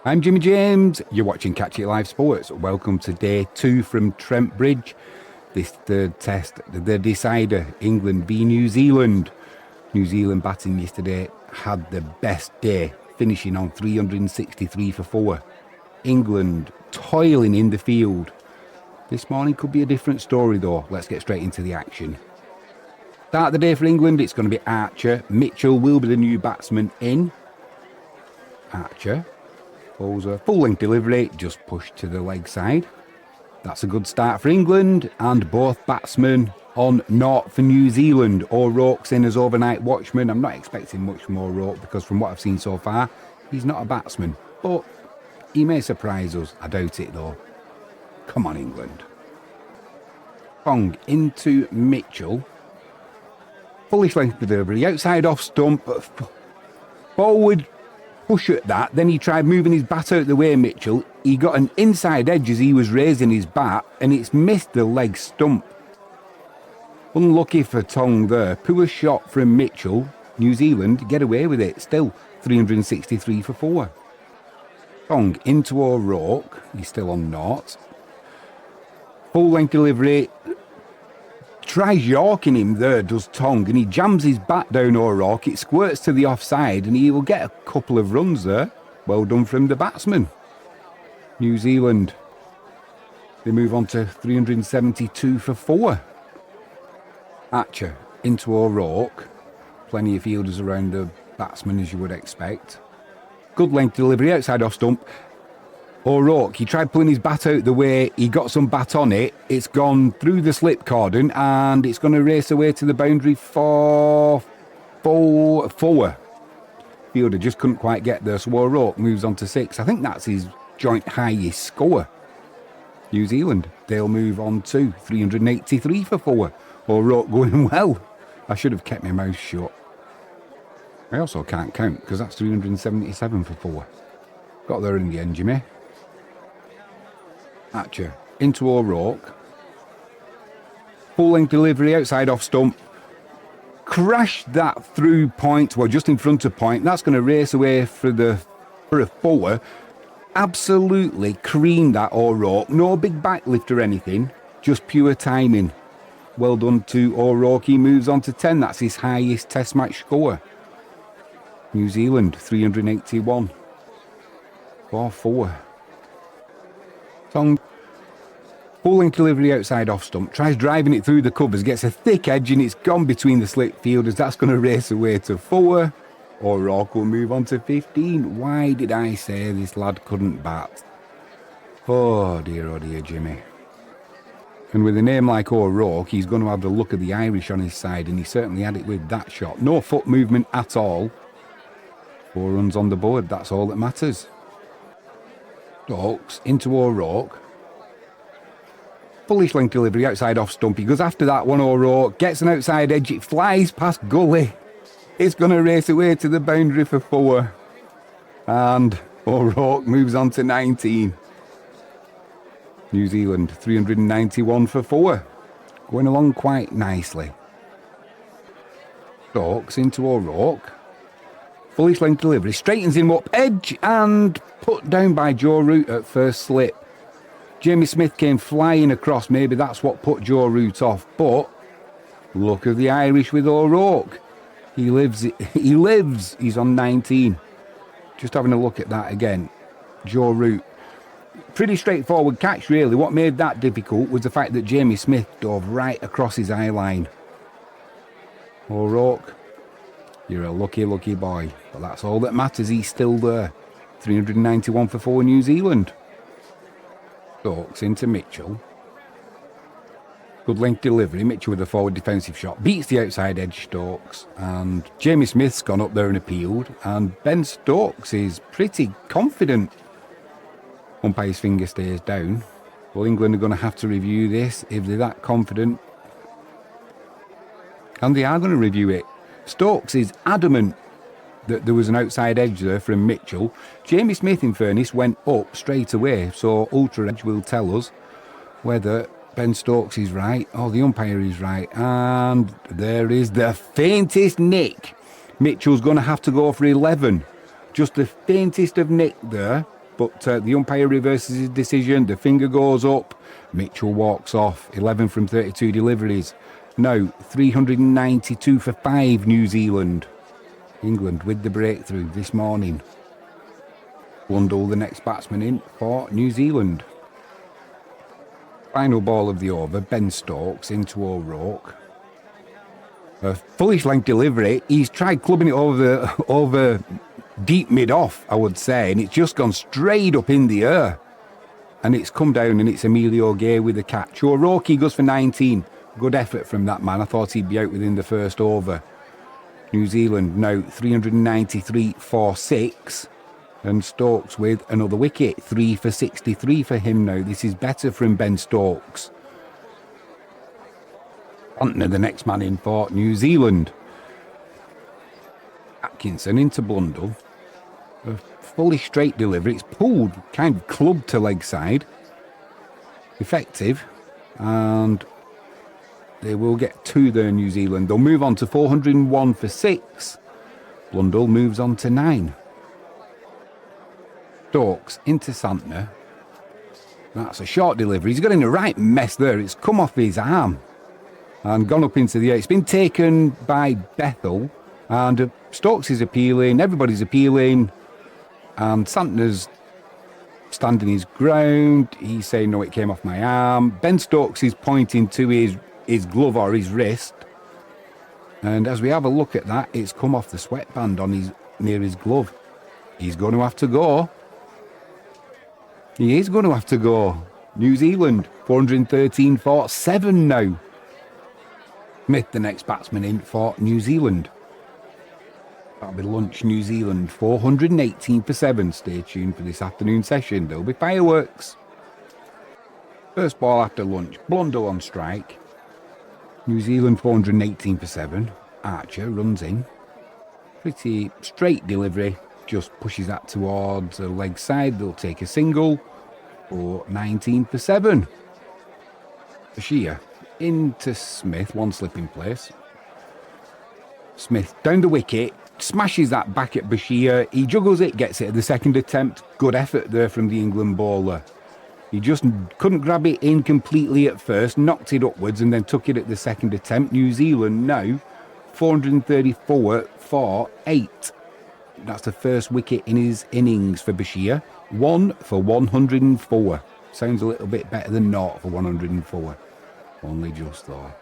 I'm Jimmy James. You're watching Catch It Live Sports. Welcome to day 2 from Trent Bridge. This third test, the decider, England v New Zealand. New Zealand batting yesterday had the best day, finishing on 363 for 4. England toiling in the field. This morning could be a different story though. Let's get straight into the action. Start of the day for England, it's going to be Archer. Mitchell will be the new batsman in. Archer bowls a full-length delivery, just pushed to the leg side. That's a good start for England, and both batsmen on naught for New Zealand. O'Rourke's in as overnight watchman. I'm not expecting much from O'Rourke because from what I've seen so far, he's not a batsman. But he may surprise us. I doubt it though. Come on, England. Pong into Mitchell. Fullish length delivery, outside off stump, forward push at that. Then he tried moving his bat out the way, Mitchell. He got an inside edge as he was raising his bat, and it's missed the leg stump. Unlucky for Tong there. Poor shot from Mitchell. New Zealand get away with it. Still 363 for 4. Tong into O'Rourke. He's still on naught. Full length delivery. Tries yorking him there, does Tong, and he jams his bat down O'Rourke. It squirts to the offside, and he will get a couple of runs there. Well done from the batsman. New Zealand, they move on to 372 for 4. Archer into O'Rourke. Plenty of fielders around the batsman, as you would expect. Good length delivery, outside off stump. O'Rourke, he tried pulling his bat out the way, he got some bat on it, it's gone through the slip cordon and it's going to race away to the boundary for 4. Fielder just couldn't quite get there, so O'Rourke moves on to 6. I think that's his joint highest score. New Zealand, they'll move on to 383 for 4. O'Rourke going well. I should have kept my mouth shut. I also can't count because that's 377 for 4. Got there in the end, Jimmy. Archer into O'Rourke. Full length delivery, outside off stump. Crashed that through point, well, just in front of point. That's going to race away for a 4. Absolutely creamed that O'Rourke. No big backlift or anything, just pure timing. Well done to O'Rourke. He moves on to 10. That's his highest test match score. New Zealand 381 for 4. Tong, full length delivery outside off stump, tries driving it through the covers, gets a thick edge and it's gone between the slip fielders. That's going to race away to 4. O'Rourke will move on to 15. Why did I say this lad couldn't bat? Oh dear, Jimmy. And with a name like O'Rourke, he's going to have the look of the Irish on his side, and he certainly had it with that shot. No foot movement at all. 4 runs on the board, that's all that matters. Stokes into O'Rourke. Fullish length delivery, outside off stump. He goes after that one, O'Rourke. Gets an outside edge, it flies past gully. It's going to race away to the boundary for 4. And O'Rourke moves on to 19. New Zealand, 391 for 4. Going along quite nicely. Stokes into O'Rourke. Fullish length delivery, straightens him up, edge, and put down by Joe Root at first slip. Jamie Smith came flying across, maybe that's what put Joe Root off, but look at the Irish with O'Rourke. He lives, he's on 19. Just having a look at that again. Joe Root. Pretty straightforward catch really. What made that difficult was the fact that Jamie Smith dove right across his eye line. O'Rourke, you're a lucky boy. But that's all that matters, he's still there. 391 for 4 New Zealand. Stokes into Mitchell. Good length delivery. Mitchell with a forward defensive shot. Beats the outside edge, Stokes. And Jamie Smith's gone up there and appealed. And Ben Stokes is pretty confident. Umpire's finger stays down. Well, England are going to have to review this if they're that confident. And they are going to review it. Stokes is adamant that there was an outside edge there from Mitchell. Jamie Smith, in fairness, went up straight away. So Ultra Edge will tell us whether Ben Stokes is right or the umpire is right. And there is the faintest nick. Mitchell's going to have to go for 11. Just the faintest of nick there. but the umpire reverses his decision. The finger goes up. Mitchell walks off. 11 from 32 deliveries. Now 392 for 5 New Zealand. England with the breakthrough this morning. Blundell, the next batsman in for New Zealand. Final ball of the over, Ben Stokes into O'Rourke. A foolish length delivery. He's tried clubbing it over deep mid-off, I would say, and it's just gone straight up in the air. And it's come down and it's Emilio Gay with the catch. O'Rourke goes for 19. Good effort from that man. I thought he'd be out within the first over. New Zealand now 393 for 6. And Stokes with another wicket. 3 for 63 for him now. This is better from Ben Stokes. Santner, the next man in for New Zealand. Atkinson into Blundell. A fully straight delivery. It's pulled, kind of clubbed to leg side. Effective. And they will get 2 there, New Zealand. They'll move on to 401 for 6. Blundell moves on to 9. Stokes into Santner. That's a short delivery. He's got in a right mess there. It's come off his arm and gone up into the air. It's been taken by Bethell, and Stokes is appealing. Everybody's appealing, and Santner's standing his ground. He's saying, no, it came off my arm. Ben Stokes is pointing to his glove or his wrist, and as we have a look at that, it's come off the sweatband on near his glove. He's going to have to go. He is going to have to go. New Zealand 413 for 7 now. Smith, the next batsman in for New Zealand. That'll be lunch. New Zealand 418 for 7. Stay tuned for this afternoon session. There'll be fireworks. First ball after lunch. Blundell on strike. New Zealand 418 for 7. Archer runs in. Pretty straight delivery. Just pushes that towards the leg side. They'll take a single. For 19 for 7. Bashir into Smith. One slip in place. Smith down the wicket. Smashes that back at Bashir. He juggles it. Gets it at the second attempt. Good effort there from the England bowler. He just couldn't grab it in completely at first. Knocked it upwards and then took it at the second attempt. New Zealand now 434 for 8. That's the first wicket in his innings for Bashir. 1 for 104. Sounds a little bit better than 0 for 104. Only just though.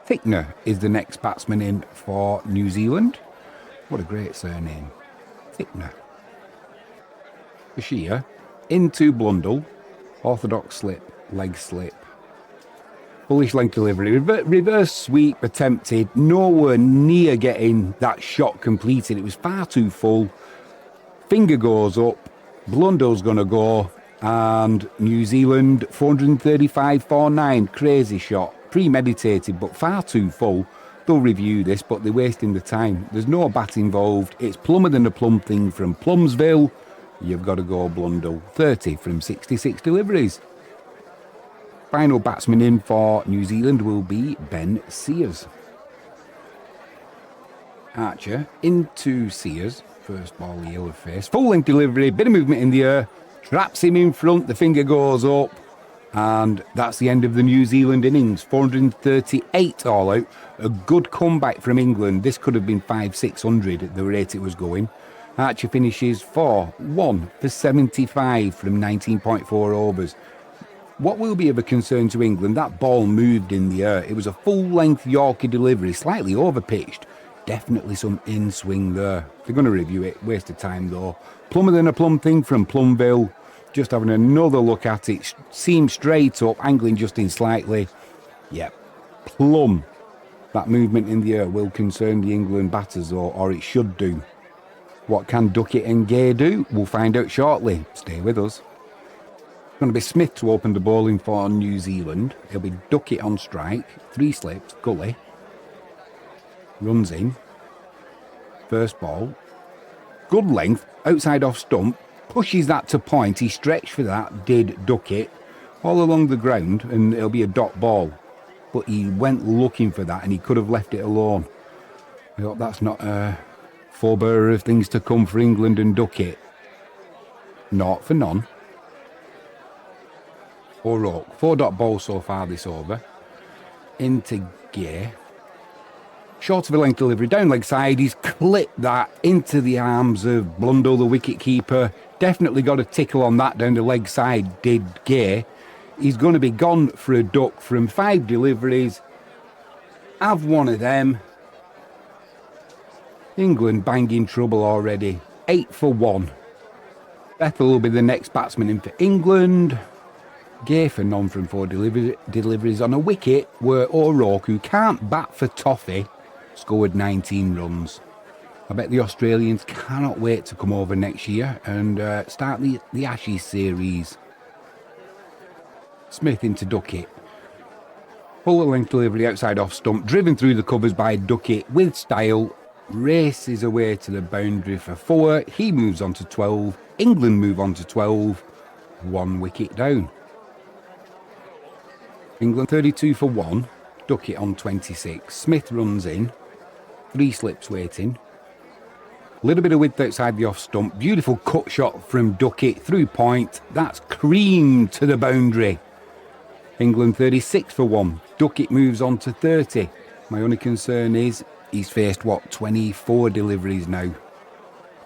Thickner is the next batsman in for New Zealand. What a great surname. Thickner. Bashir into Blundell. Orthodox slip, leg slip. Bullish length delivery, reverse sweep attempted, nowhere near getting that shot completed. It was far too full. Finger goes up, Blundell's going to go, and New Zealand 435 for 9. Crazy shot, premeditated but far too full. They'll review this, but they're wasting the time. There's no bat involved. It's plumber than a plum thing from Plumsville. You've got to go Blundell. 30 from 66 deliveries. Final batsman in for New Zealand will be Ben Sears. Archer into Sears. First ball, the yellow face. Full length delivery, bit of movement in the air. Traps him in front, the finger goes up. And that's the end of the New Zealand innings. 438 all out. A good comeback from England. This could have been 500-600 at the rate it was going. Archer finishes 1 for 75 from 19.4 overs. What will be of a concern to England, that ball moved in the air. It was a full-length Yorker delivery, slightly overpitched. Definitely some in-swing there. They're going to review it. Waste of time, though. Plumber than a plum thing from Plumville. Just having another look at it. Seems straight up, angling just in slightly. Yep, plum. That movement in the air will concern the England batters, or it should do. What can Duckett and Gay do? We'll find out shortly. Stay with us. It's going to be Smith to open the bowling for New Zealand. It'll be Duckett on strike. 3 slips, gully. Runs in. First ball. Good length, outside off stump. Pushes that to point. He stretched for that, did Duckett. All along the ground, and it'll be a dot ball. But he went looking for that, and he could have left it alone. I hope that's not a forebearer of things to come for England and Duckett. naught for none. O'Rourke, 4-dot ball so far this over. Into gear. Short of a length delivery, down leg side. He's clipped that into the arms of Blundell, the wicket keeper. Definitely got a tickle on that down the leg side, did Gear. He's going to be gone for a duck from 5 deliveries. Have one of them. England banging trouble already. 8 for 1. Bethell will be the next batsman in for England. Gay for none from 4 deliveries on a wicket where O'Rourke, who can't bat for toffee, scored 19 runs. I bet the Australians cannot wait to come over next year and start the Ashes series. Smith into Duckett. Full length delivery outside off stump, driven through the covers by Duckett with style. Races away to the boundary for 4. He moves on to 12. England move on to 12. 1 wicket down. England 32 for 1. Duckett on 26. Smith runs in. 3 slips waiting. A little bit of width outside the off stump. Beautiful cut shot from Duckett through point. That's creamed to the boundary. England 36 for 1. Duckett moves on to 30. My only concern is he's faced, 24 deliveries now.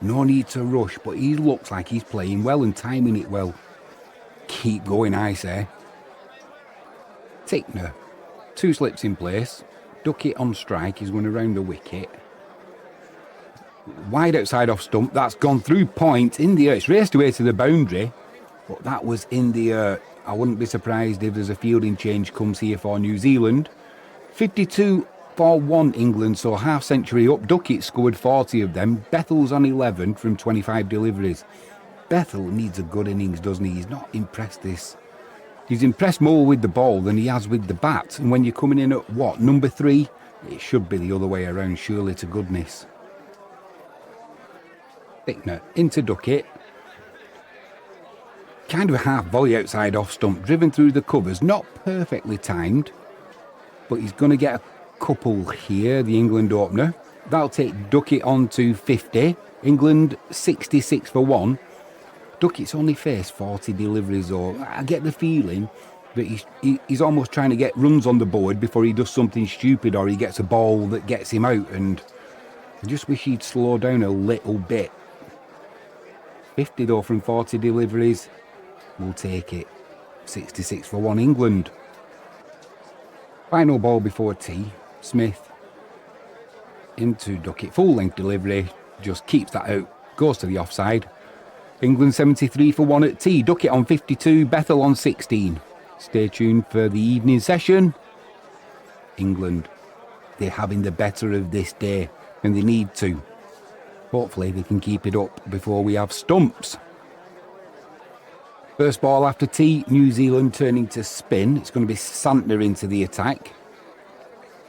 No need to rush, but he looks like he's playing well and timing it well. Keep going, I say. Santner, 2 slips in place. Duckett on strike, he's going around the wicket. Wide outside off stump, that's gone through point in the air. It's raced away to the boundary, but that was in the air. I wouldn't be surprised if there's a fielding change comes here for New Zealand. 52 for 1 England, so half century up. Duckett scored 40 of them. Bethell's on 11 from 25 deliveries. Bethell needs a good innings, doesn't he? He's not impressed this. He's impressed more with the ball than he has with the bat. And when you're coming in at, number 3? It should be the other way around, surely to goodness. Santner into Duckett. Kind of a half volley outside off stump, driven through the covers. Not perfectly timed, but he's going to get a couple here, the England opener. That'll take Duckett on to 50. England 66 for 1. Duckett's only faced 40 deliveries, or I get the feeling that he's almost trying to get runs on the board before he does something stupid or he gets a ball that gets him out, and I just wish he'd slow down a little bit. 50 though from 40 deliveries. We'll take it. 66 for 1 England. Final ball before tea. Smith into Duckett. Full length delivery. Just keeps that out. Goes to the offside. England 73 for 1 at tea. Duckett on 52. Bethell on 16. Stay tuned for the evening session. England, they're having the better of this day, and they need to. Hopefully they can keep it up before we have stumps. First ball after tea, New Zealand turning to spin. It's going to be Santner into the attack.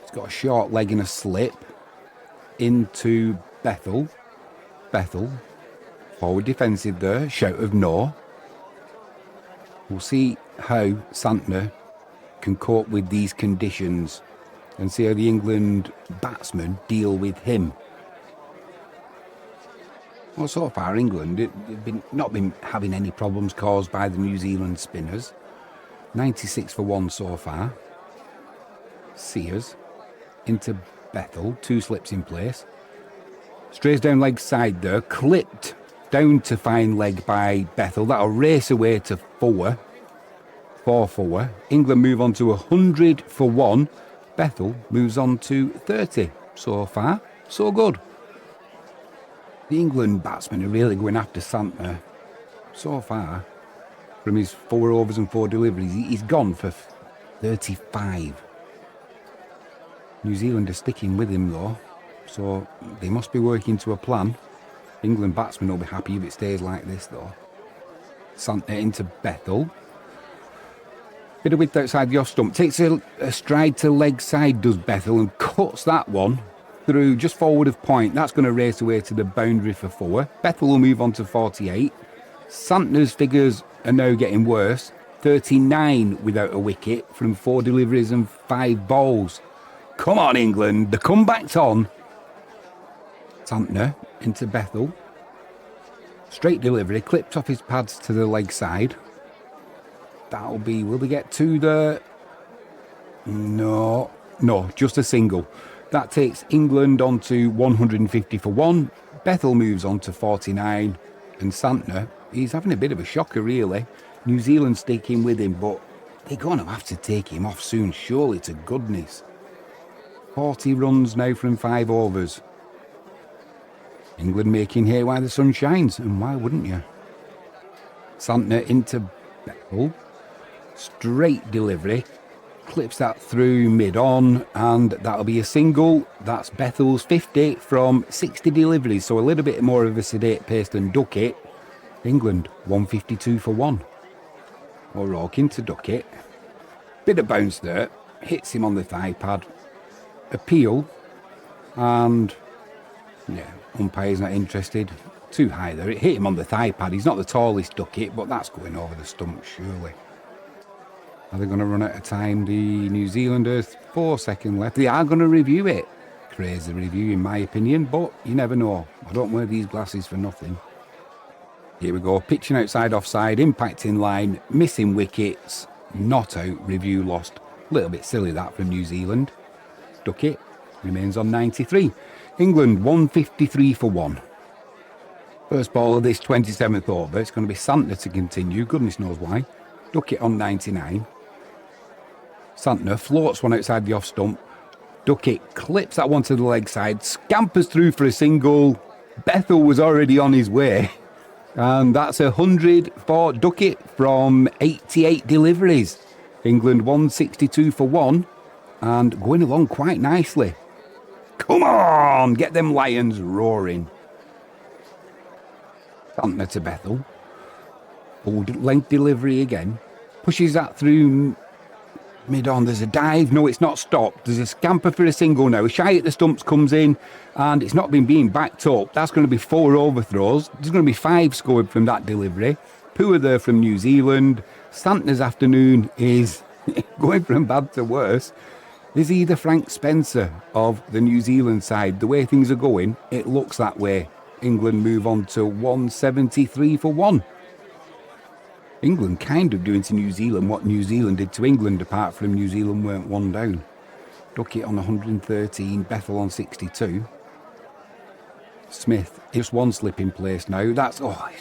He's got a short leg and a slip. Into Bethell. Bethell. Forward defensive there. Shout of no. We'll see how Santner can cope with these conditions and see how the England batsmen deal with him. Well, so far England have not been having any problems caused by the New Zealand spinners. 96 for 1 so far. Sears into Bethell, 2 slips in place. Strays down leg side there, clipped down to fine leg by Bethell. That'll race away to 4. 4 for 4. England move on to 100 for 1. Bethell moves on to 30. So far, so good. The England batsmen are really going after Santner. So far, from his 4 overs and 4 deliveries, he's gone for 35. New Zealand are sticking with him though, so they must be working to a plan. England batsmen will be happy if it stays like this though. Santner into Bethell. Bit of width outside the off stump. Takes a stride to leg side, does Bethell, and cuts that one through just forward of point. That's going to race away to the boundary for 4. Bethell will move on to 48. Santner's figures are now getting worse. 39 without a wicket from 4 deliveries and 5 balls. Come on, England. The comeback's on. Santner into Bethell. Straight delivery, clipped off his pads to the leg side. That'll be, will they get to the... No, just a single. That takes England on to 150 for 1. Bethell moves on to 49. And Santner, he's having a bit of a shocker really. New Zealand sticking with him, but they're going to have to take him off soon, surely, to goodness. 40 runs now from 5 overs. England making hay while the sun shines, and why wouldn't you? Santner into Bethell. Straight delivery. Clips that through mid-on, and that'll be a single. That's Bethell's 50 from 60 deliveries, so a little bit more of a sedate pace than Duckett. England 152 for 1. O'Rourke into Duckett. Bit of bounce there. Hits him on the thigh pad. Appeal. And, yeah, umpire's not interested. Too high there. It hit him on the thigh pad. He's not the tallest Duckett, but that's going over the stump, surely. Are they going to run out of time? The New Zealanders, 4 seconds left. They are going to review it. Crazy review, in my opinion, but you never know. I don't wear these glasses for nothing. Here we go. Pitching outside offside, impact in line, missing wickets, not out, review lost. A little bit silly that from New Zealand. Duckett remains on 93. England 153 for 1. First ball of this 27th over. It's going to be Santner to continue. Goodness knows why. Duckett on 99. Santner floats one outside the off stump. Duckett clips that one to the leg side. Scampers through for a single. Bethell was already on his way. And that's 100 for Duckett from 88 deliveries. England 162 for 1. And going along quite nicely. Come on! Get them Lions roaring. Santner to Bethell. Full length delivery again. Pushes that through mid-on. There's a dive. No, it's not stopped. There's a scamper for a single now. Shy at the stumps comes in, and it's not been being backed up. That's going to be 4 overthrows. There's going to be 5 scored from that delivery. Poor there from New Zealand. Santner's afternoon is going from bad to worse. Is he the Frank Spencer of the New Zealand side? The way things are going, it looks that way. England move on to 173 for 1. England kind of doing to New Zealand what New Zealand did to England, apart from New Zealand weren't 1 down. Duckett on 113, Bethell on 62. Smith, just 1 slip in place now. That's, why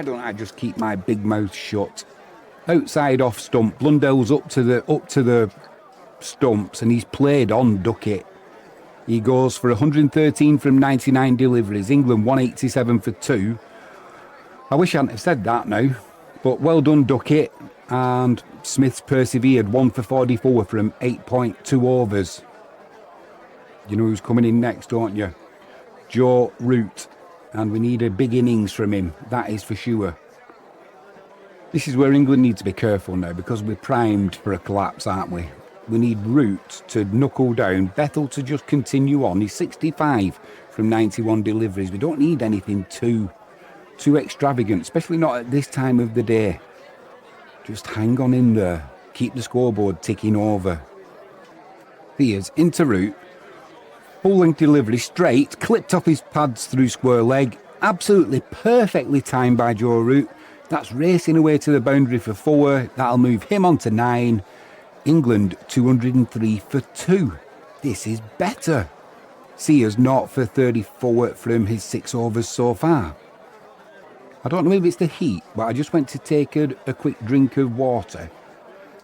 don't I just keep my big mouth shut? Outside off stump, Blundell's up to the stumps, and he's played on Duckett. He goes for 113 from 99 deliveries. England 187 for 2. I wish I hadn't have said that now, but well done Duckett, and Smith's persevered 1 for 44 from 8.2 overs. You know who's coming in next, don't you? Joe Root, and we need a big innings from him, that is for sure. This is where England needs to be careful now, because we're primed for a collapse, aren't we? We need Root to knuckle down, Bethell to just continue on. He's 65 from 91 deliveries. We don't need anything too extravagant, especially not at this time of the day. Just hang on in there. Keep the scoreboard ticking over. Here's into Root. Full length delivery, straight, clipped off his pads through square leg. Absolutely perfectly timed by Joe Root. That's racing away to the boundary for 4. That'll move him on to 9. England 203 for 2. This is better. Sears not for 34 from his 6 overs so far. I don't know if it's the heat, but I just went to take a quick drink of water,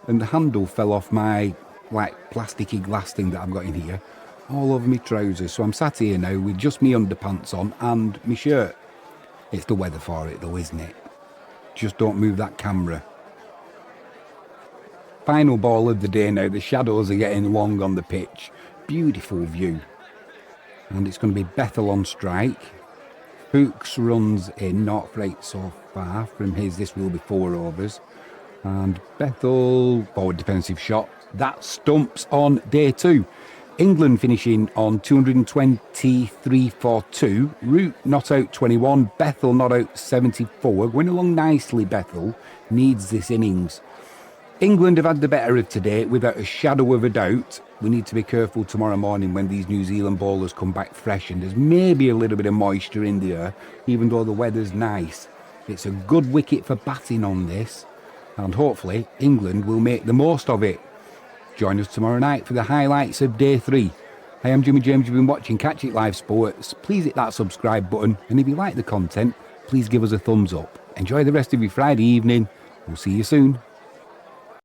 and the handle fell off my plasticky glass thing that I've got in here, all over my trousers. So I'm sat here now with just my underpants on and my shirt. It's the weather for it though, isn't it? Just don't move that camera. Final ball of the day now. The shadows are getting long on the pitch. Beautiful view. And it's going to be Bethell on strike. Hooks runs in, not for 8 so far from his. This will be 4 overs. And Bethell, forward defensive shot. That stumps on day 2. England finishing on 223 for 2. Root not out 21. Bethell not out 74. Going along nicely, Bethell. Needs this innings. England have had the better of today without a shadow of a doubt. We need to be careful tomorrow morning when these New Zealand bowlers come back fresh and there's maybe a little bit of moisture in the air, even though the weather's nice. It's a good wicket for batting on this, and hopefully England will make the most of it. Join us tomorrow night for the highlights of day 3. Hi, I'm Jimmy James. You've been watching Catch It Live Sports. Please hit that subscribe button, and if you like the content, please give us a thumbs up. Enjoy the rest of your Friday evening. We'll see you soon.